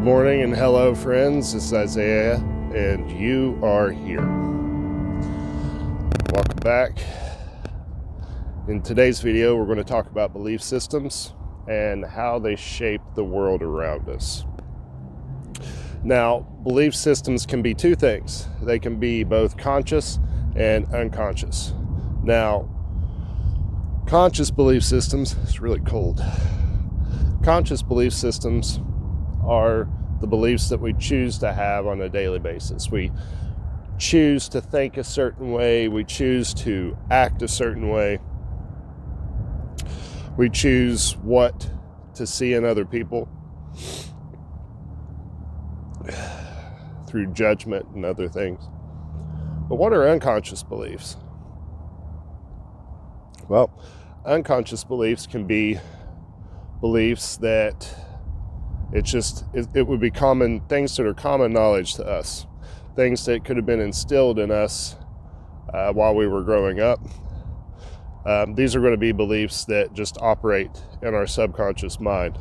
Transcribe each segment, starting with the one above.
morning and hello friends, this is Isaiah and you are here. Welcome back. In today's video we're going to talk about belief systems and how they shape the world around us. Now, belief systems can be two things. They can be both conscious and unconscious. Now, conscious belief systems, it's really cold. Conscious belief systems are the beliefs that we choose to have on a daily basis. We choose to think a certain way. We choose to act a certain way. We choose what to see in other people through judgment and other things. But what are unconscious beliefs? Well, unconscious beliefs can be beliefs that it would be common things that are common knowledge to us, things that could have been instilled in us while we were growing up. These are going to be beliefs that just operate in our subconscious mind.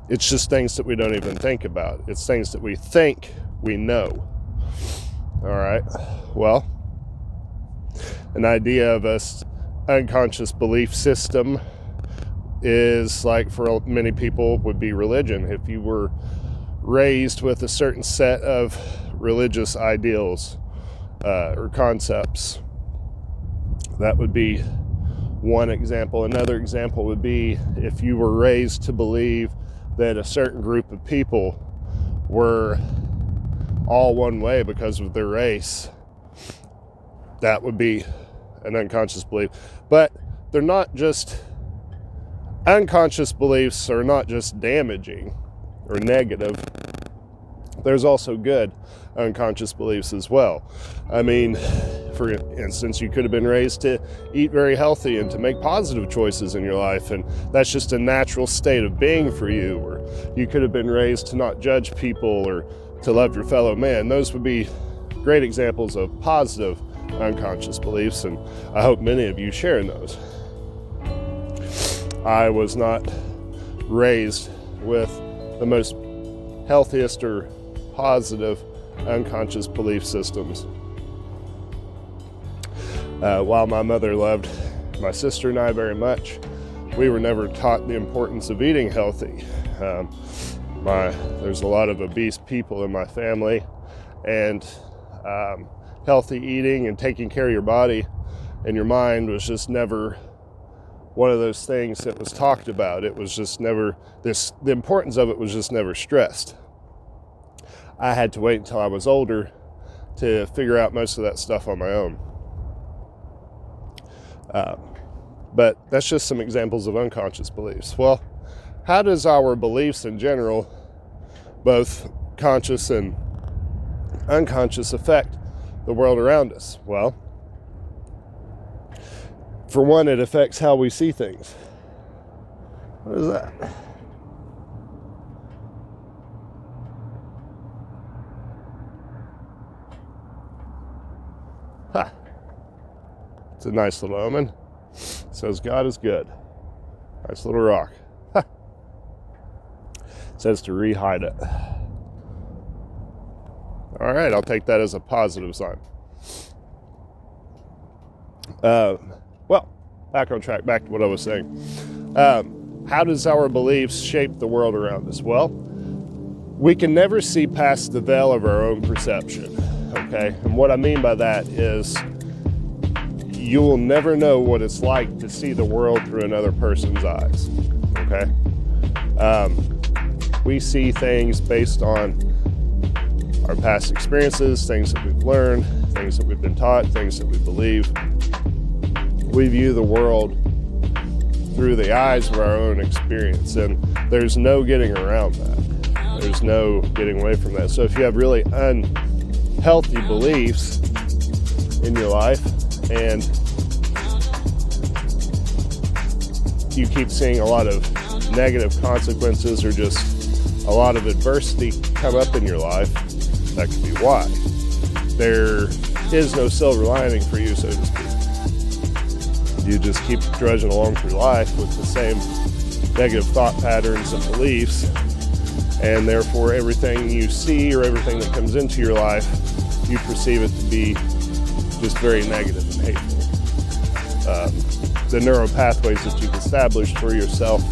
It's just things that we don't even think about. It's things that we think we know. All right. Well, an idea of an unconscious belief system is, like for many people, would be religion. If you were raised with a certain set of religious ideals or concepts, that would be one example. Another example would be if you were raised to believe that a certain group of people were all one way because of their race. That would be an unconscious belief. But they're not just unconscious beliefs are not just damaging or negative. There's also good unconscious beliefs as well. I mean, for instance, you could have been raised to eat very healthy and to make positive choices in your life, and that's just a natural state of being for you. Or you could have been raised to not judge people or to love your fellow man. Those would be great examples of positive unconscious beliefs, and I hope many of you share in those. I was not raised with the most healthiest or positive unconscious belief systems. While my mother loved my sister and I very much, we were never taught the importance of eating healthy. There's a lot of obese people in my family, and healthy eating and taking care of your body and your mind was just never one of those things that was talked about. It was just never the importance of it was just never stressed. I had to wait until I was older to figure out most of that stuff on my own. But that's just some examples of unconscious beliefs. Well, how does our beliefs in general, both conscious and unconscious, affect the world around us? Well, for one, it affects how we see things. What is that? Ha! It's a nice little omen. It says God is good. Nice little rock. Ha! It says to re-hide it. All right, I'll take that as a positive sign. Well, back on track, back to what I was saying. How does our beliefs shape the world around us? Well, we can never see past the veil of our own perception, okay? And what I mean by that is you will never know what it's like to see the world through another person's eyes, okay? We see things based on our past experiences, things that we've learned, things that we've been taught, things that we believe. We view the world through the eyes of our own experience, and there's no getting around that. There's no getting away from that. So if you have really unhealthy beliefs in your life and you keep seeing a lot of negative consequences or just a lot of adversity come up in your life, that could be why. There is no silver lining for you, so to speak. You just keep drudging along through life with the same negative thought patterns and beliefs, and therefore everything you see or everything that comes into your life, you perceive it to be just very negative and hateful. The neural pathways that you've established for yourself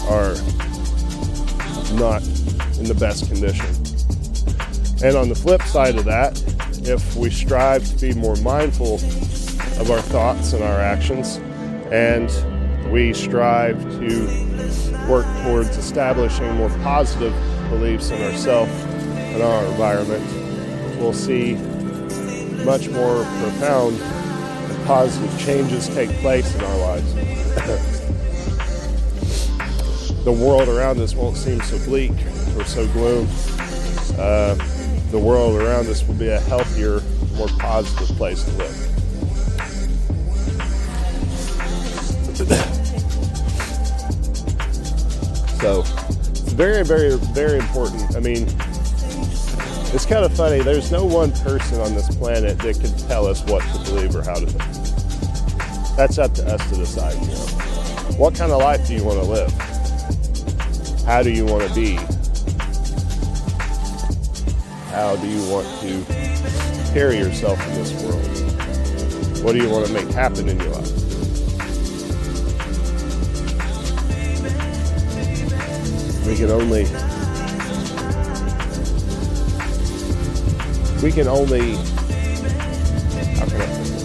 are not in the best condition. And on the flip side of that, if we strive to be more mindful of our thoughts and our actions, and we strive to work towards establishing more positive beliefs in ourselves and our environment, we'll see much more profound and positive changes take place in our lives. The world around us won't seem so bleak or so gloom. The world around us will be a healthier, more positive place to live. So it's very, very, very important. I mean, it's kind of funny. There's no one person on this planet that can tell us what to believe or how to think. That's up to us to decide. You know, what kind of life do you want to live? How do you want to be? How do you want to carry yourself in this world? What do you want to make happen in your life? We can only how can I put this?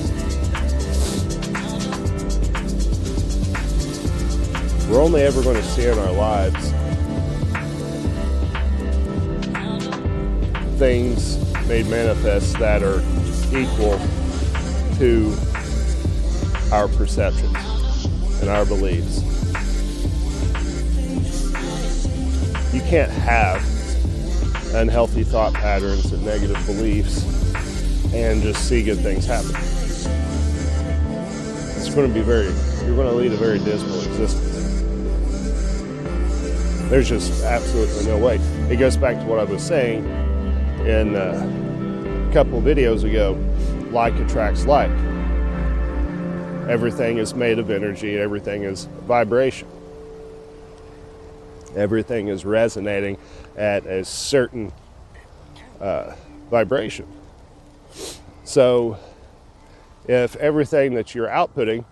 We're only ever going to see in our lives things made manifest that are equal to our perceptions and our beliefs. You can't have unhealthy thought patterns and negative beliefs and just see good things happen. It's going to be you're going to lead a very dismal existence. There's just absolutely no way. It goes back to what I was saying in a couple of videos ago. Like attracts like. Everything is made of energy. Everything is vibration. Everything is resonating at a certain vibration. So if everything that you're outputting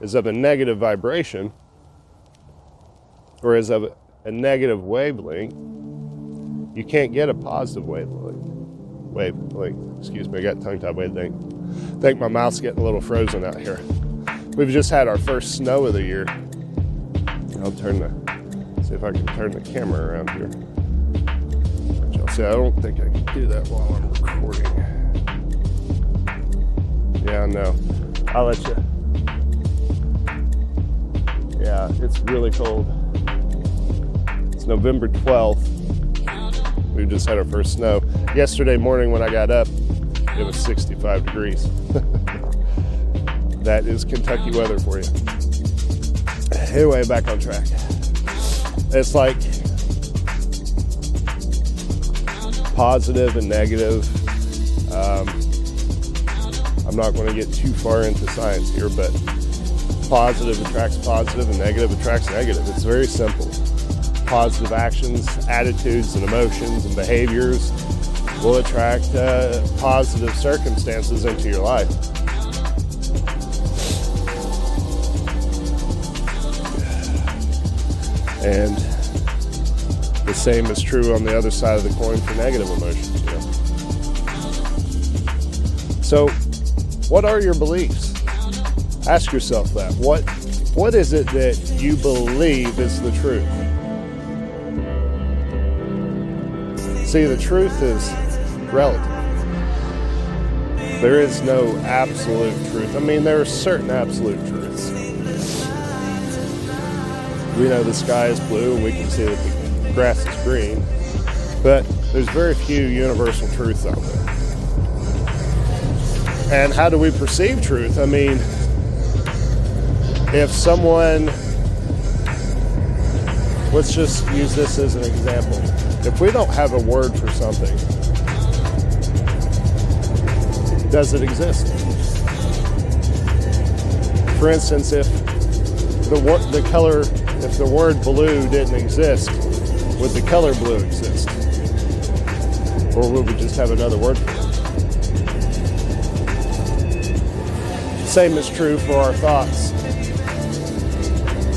is of a negative vibration or is of a negative wavelength, you can't get a positive wavelength. Excuse me, I got tongue-tied wavelength. I think my mouth's getting a little frozen out here. We've just had our first snow of the year. See if I can turn the camera around here. See, I don't think I can do that while I'm recording. Yeah, no. I'll let you. Yeah, it's really cold. It's November 12th. We just had our first snow. Yesterday morning when I got up, it was 65 degrees. That is Kentucky weather for you. Anyway, back on track. It's like positive and negative. I'm not going to get too far into science here, but positive attracts positive and negative attracts negative. It's very simple. Positive actions, attitudes, and emotions and behaviors will attract positive circumstances into your life. And the same is true on the other side of the coin for negative emotions. You know? So, what are your beliefs? Ask yourself that. What is it that you believe is the truth? See, the truth is relative. There is no absolute truth. I mean, there are certain absolute truths. We know the sky is blue and we can see that the grass is green, but there's very few universal truths out there. And how do we perceive truth? I mean, if someone, let's just use this as an example. If we don't have a word for something, does it exist? For instance, if the word blue didn't exist, Would the color blue exist? Or would we just have another word for it? Same is true for our thoughts.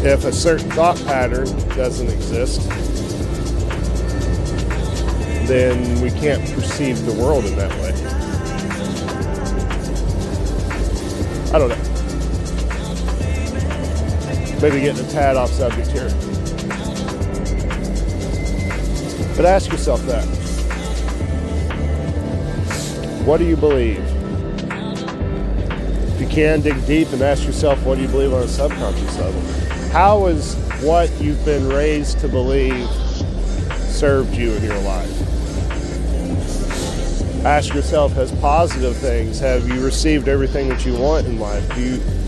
If a certain thought pattern doesn't exist, then we can't perceive the world in that way. I don't know. Maybe getting a tad off subject here. But ask yourself that. What do you believe? If you can, dig deep and ask yourself, what do you believe on a subconscious level? How has what you've been raised to believe served you in your life? Ask yourself, has positive things, have you received everything that you want in life?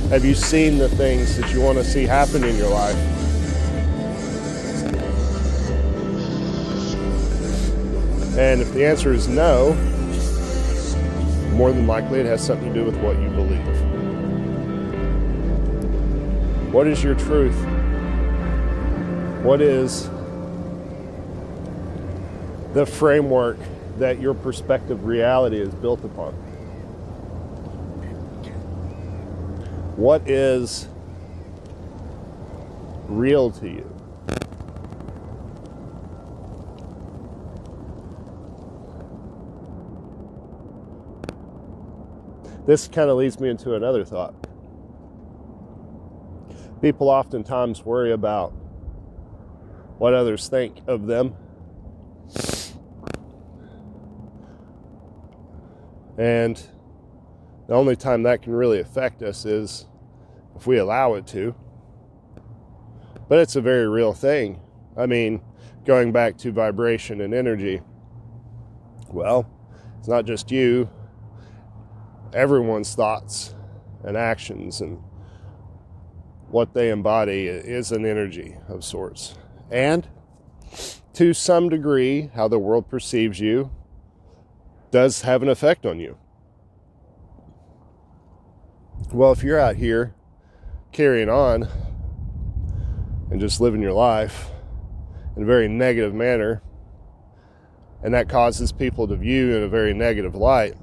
Have you seen the things that you want to see happen in your life? And if the answer is no, more than likely it has something to do with what you believe. What is your truth? What is the framework that your perspective reality is built upon? What is real to you? This kind of leads me into another thought. People oftentimes worry about what others think of them. And the only time that can really affect us is if we allow it to. But it's a very real thing. I mean, going back to vibration and energy, well, it's not just you. Everyone's thoughts and actions and what they embody is an energy of sorts. And to some degree, how the world perceives you does have an effect on you. Well, if you're out here carrying on and just living your life in a very negative manner, and that causes people to view you in a very negative light,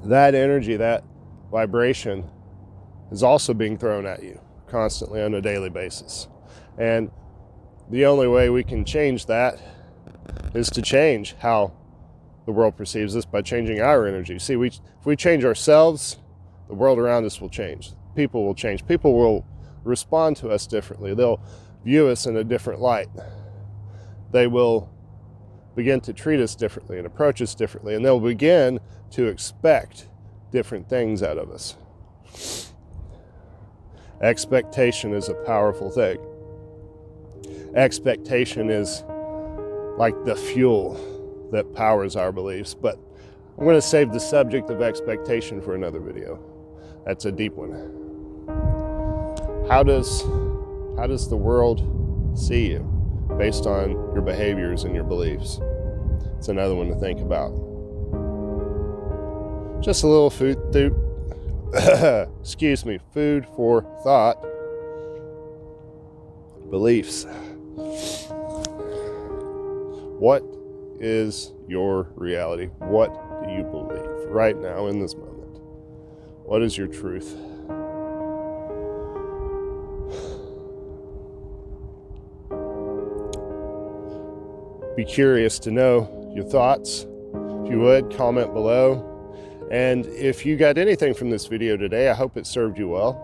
that energy, that vibration is also being thrown at you constantly on a daily basis. And the only way we can change that is to change how the world perceives us by changing our energy. See, if we change ourselves, the world around us will change. People will change. People will respond to us differently. They'll view us in a different light. They will begin to treat us differently and approach us differently, and they'll begin to expect different things out of us. Expectation is a powerful thing. Expectation is like the fuel that powers our beliefs, but I'm going to save the subject of expectation for another video. That's a deep one. How does the world see you based on your behaviors and your beliefs? It's another one to think about. Just a little food for thought. Beliefs. What is your reality? What do you believe right now in this moment? What is your truth? Be curious to know your thoughts. If you would, comment below. And if you got anything from this video today, I hope it served you well.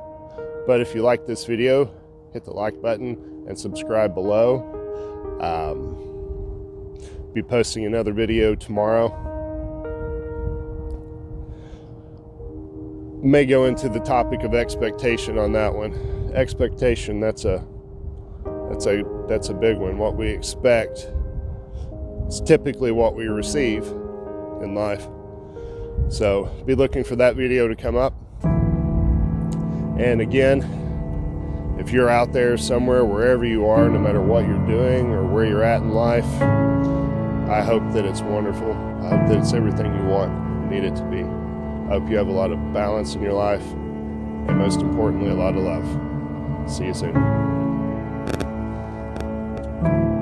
But if you like this video, hit the like button and subscribe below. Be posting another video tomorrow. May go into the topic of expectation on that one. Expectation, that's a big one. What we expect is typically what we receive in life. So be looking for that video to come up. And again, if you're out there somewhere, wherever you are, no matter what you're doing or where you're at in life, I hope that it's wonderful. I hope that it's everything you want and need it to be. I hope you have a lot of balance in your life, and most importantly, a lot of love. See you soon. you.